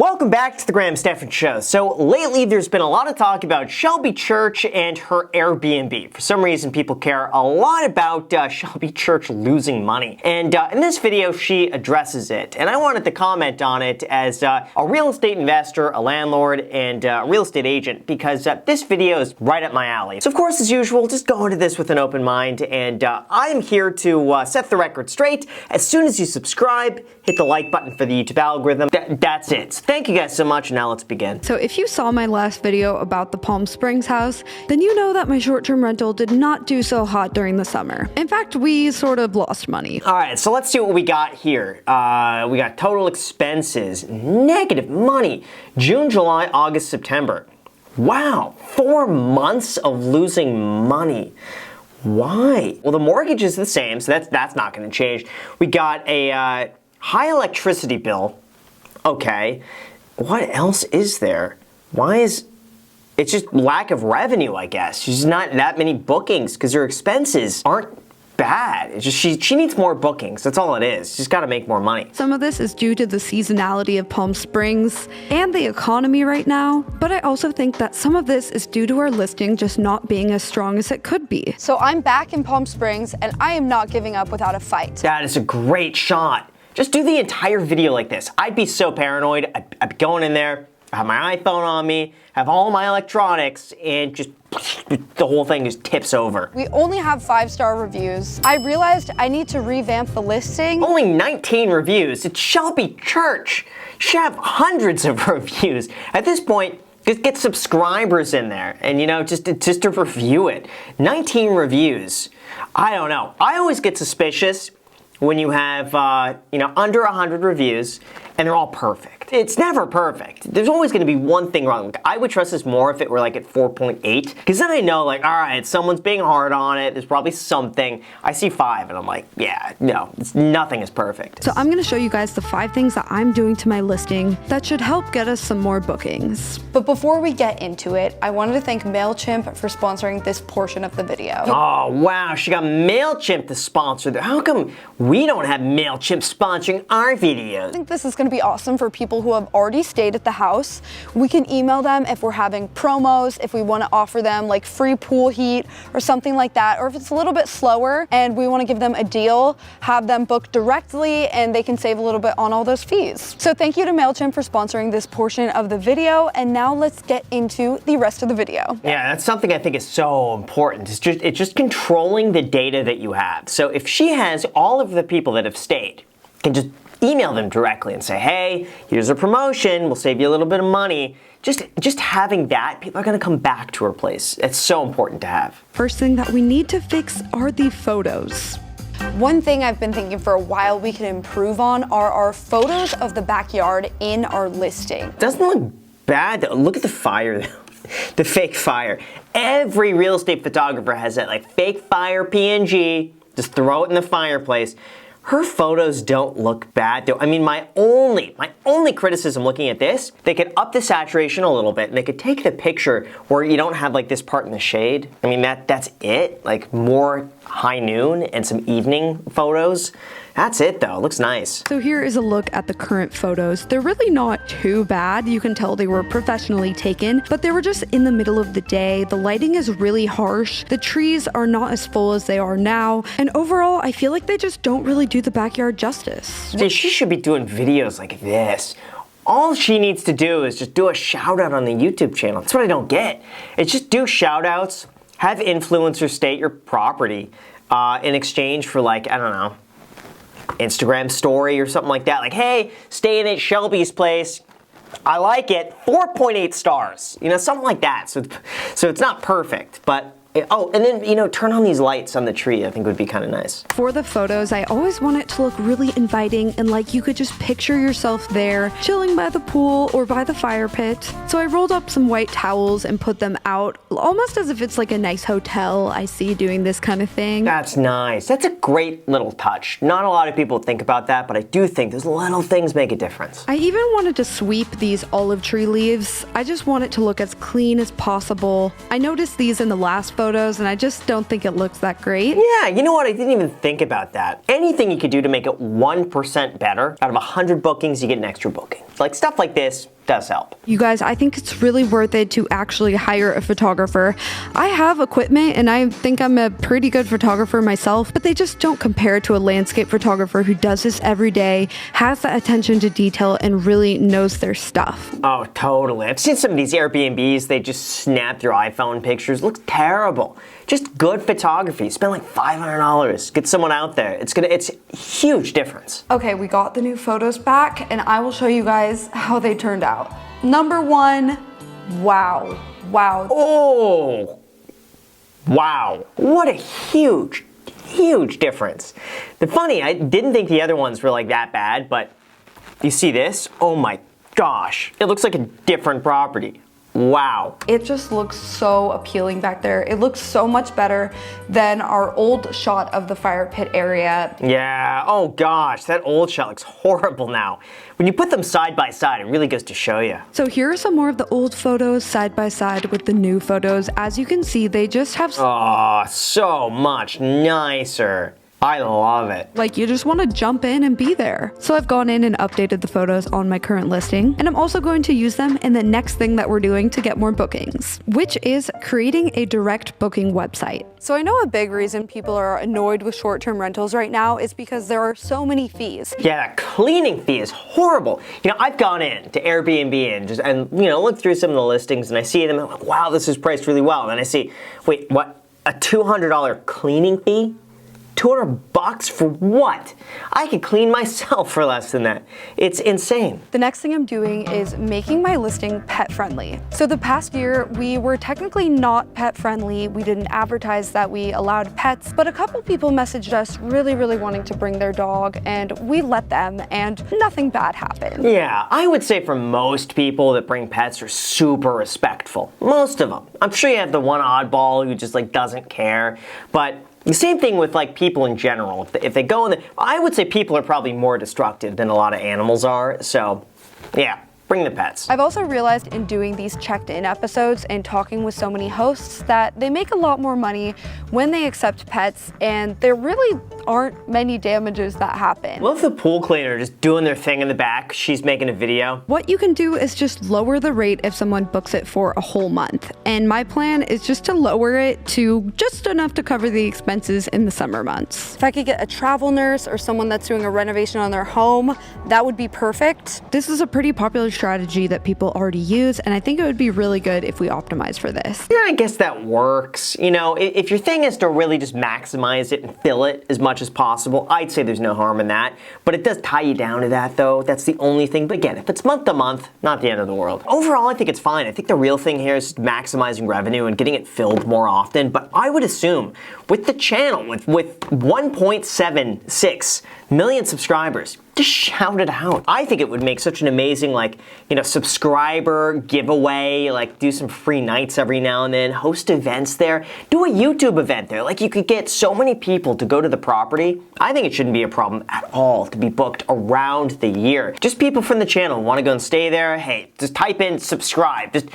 Welcome back to the Graham Stephan Show. So lately there's been a lot of talk about Shelby Church and her Airbnb. For some reason people care a lot about Shelby Church losing money. And in this video she addresses it. And I wanted to comment on it as a real estate investor, a landlord, and a real estate agent because this video is right up my alley. So of course, as usual, just go into this with an open mind. And I'm here to set the record straight. As soon as you subscribe, hit the like button for the YouTube algorithm. That's it. Thank you guys so much. Now let's begin. So if you saw my last video about the Palm Springs house, then you know that my short-term rental did not do so hot during the summer. In fact, we sort of lost money. All right, so let's see what we got here. We got total expenses, negative money, June, July, August, September. Wow, 4 months of losing money. Why? Well, the mortgage is the same, so that's not going to change. We got a high electricity bill. Okay, what else is there? Why is it's just lack of revenue, I guess. She's not that many bookings because her expenses aren't bad. It's just she needs more bookings. That's all it is. She's got to make more money. Some of this is due to the seasonality of Palm Springs and the economy right now, but I also think that some of this is due to our listing just not being as strong as it could be. So I'm back in Palm Springs and I am not giving up without a fight. That is a great shot. Just do the entire video like this. I'd be so paranoid. I'd be going in there, have my iPhone on me, have all my electronics, and just the whole thing just tips over. We only have 5-star reviews. I realized I need to revamp the listing. Only 19 reviews. It's Shelby Church. You should have hundreds of reviews. At this point, just get subscribers in there and, you know, just to review it. 19 reviews. I don't know. I always get suspicious when you have, under 100 reviews and they're all perfect. It's never perfect. There's always going to be one thing wrong. I would trust this more if it were like at 4.8, because then I know, like, all right, someone's being hard on it. There's probably something. I see 5 and I'm like, yeah, no, nothing is perfect. So I'm going to show you guys the 5 things that I'm doing to my listing that should help get us some more bookings. But before we get into it, I wanted to thank Mailchimp for sponsoring this portion of the video. Oh, wow, she got Mailchimp to sponsor that. How come we don't have Mailchimp sponsoring our videos? I think this is going to be awesome for people who have already stayed at the house. We can email them if we're having promos, if we want to offer them like free pool heat or something like that, or if it's a little bit slower and we want to give them a deal, have them book directly and they can save a little bit on all those fees. So thank you to Mailchimp for sponsoring this portion of the video, and now let's get into the rest of the video. Yeah, that's something I think is so important. It's just controlling the data that you have. So if she has all of the people that have stayed, can just email them directly and say, hey, here's a promotion, we'll save you a little bit of money. Just having that, people are going to come back to her place. It's so important to have. First thing that we need to fix are the photos. One thing I've been thinking for a while we can improve on are our photos of the backyard in our listing. Doesn't look bad though. Look at the fire though. The fake fire. Every real estate photographer has that like fake fire PNG. Just throw it in the fireplace. Her photos don't look bad though. I mean, my only criticism looking at this, they could up the saturation a little bit and they could take the picture where you don't have like this part in the shade. I mean, that's it. Like more high noon and some evening photos. That's it though. It looks nice. So here is a look at the current photos. They're really not too bad. You can tell they were professionally taken, but they were just in the middle of the day. The lighting is really harsh. The trees are not as full as they are now. And overall, I feel like they just don't really do the backyard justice. She should be doing videos like this. All she needs to do is just do a shout out on the YouTube channel. That's what I don't get. It's just do shout outs, have influencers state your property in exchange for like, I don't know, Instagram story or something like that. Like, hey, staying at Shelby's place. I like it. 4.8 stars. You know, something like that. So it's not perfect, but oh, and then, you know, turn on these lights on the tree. I think would be kind of nice. For the photos, I always want it to look really inviting and like you could just picture yourself there, chilling by the pool or by the fire pit. So I rolled up some white towels and put them out, almost as if it's like a nice hotel I see doing this kind of thing. That's nice. That's a great little touch. Not a lot of people think about that, but I do think those little things make a difference. I even wanted to sweep these olive tree leaves. I just want it to look as clean as possible. I noticed these in the last photos and I just don't think it looks that great. Yeah, you know what? I didn't even think about that. Anything you could do to make it 1% better, out of 100 bookings, you get an extra booking. Like stuff like this does help. You guys, I think it's really worth it to actually hire a photographer. I have equipment and I think I'm a pretty good photographer myself, but they just don't compare to a landscape photographer who does this every day, has that attention to detail, and really knows their stuff. Oh, totally. I've seen some of these Airbnbs, they just snap their iPhone pictures. Looks terrible. Just good photography. Spend like $500. Get someone out there. It's a huge difference. Okay, we got the new photos back and I will show you guys how they turned out. Number one, wow. Oh, wow. What a huge difference. The funny, I didn't think the other ones were like that bad, but you see this? Oh my gosh. It looks like a different property. Wow. It just looks so appealing back there. It looks so much better than our old shot of the fire pit area. Yeah, oh gosh, that old shot looks horrible now. When you put them side by side, it really goes to show you. So here are some more of the old photos side by side with the new photos. As you can see, they just have so much nicer. I love it. Like, you just want to jump in and be there. So I've gone in and updated the photos on my current listing, and I'm also going to use them in the next thing that we're doing to get more bookings, which is creating a direct booking website. So I know a big reason people are annoyed with short-term rentals right now is because there are so many fees. Yeah, that cleaning fee is horrible. You know, I've gone in to Airbnb and looked through some of the listings, and I see them and I'm like, wow, this is priced really well. And then I see, wait, what? A $200 cleaning fee? $200 for what? I could clean myself for less than that. It's insane. The next thing I'm doing is making my listing pet friendly. So the past year, we were technically not pet friendly. We didn't advertise that we allowed pets, but a couple people messaged us really wanting to bring their dog, and we let them, and nothing bad happened. Yeah, I would say for most people that bring pets are super respectful. Most of them. I'm sure you have the one oddball who just like doesn't care, but the same thing with like people in general. If they go in I would say people are probably more destructive than a lot of animals are. So yeah, bring the pets. I've also realized in doing these checked-in episodes and talking with so many hosts that they make a lot more money when they accept pets, and there really aren't many damages that happen. Love the pool cleaner just doing their thing in the back. She's making a video. What you can do is just lower the rate if someone books it for a whole month. And my plan is just to lower it to just enough to cover the expenses in the summer months. If I could get a travel nurse or someone that's doing a renovation on their home, that would be perfect. This is a pretty popular strategy that people already use, and I think it would be really good if we optimize for this. Yeah, I guess that works. You know, if your thing is to really just maximize it and fill it as much as possible, I'd say there's no harm in that. But it does tie you down to that, though. That's the only thing. But again, if it's month to month, not the end of the world. Overall, I think it's fine. I think the real thing here is maximizing revenue and getting it filled more often. But I would assume with the channel, with 1.76 million subscribers, just shout it out. I think it would make such an amazing, subscriber giveaway, do some free nights every now and then, host events there, do a YouTube event there. You could get so many people to go to the property. I think it shouldn't be a problem at all to be booked around the year. Just people from the channel want to go and stay there. Hey, just type in subscribe. Just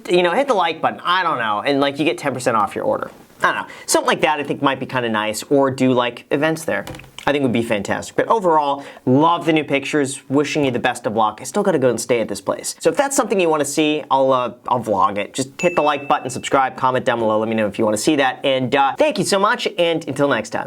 hit the like button. I don't know. And you get 10% off your order. I don't know. Something like that I think might be kind of nice, or do events there. I think would be fantastic. But overall, love the new pictures. Wishing you the best of luck. I still got to go and stay at this place. So if that's something you want to see, I'll vlog it. Just hit the like button, subscribe, comment down below. Let me know if you want to see that. And thank you so much, and until next time.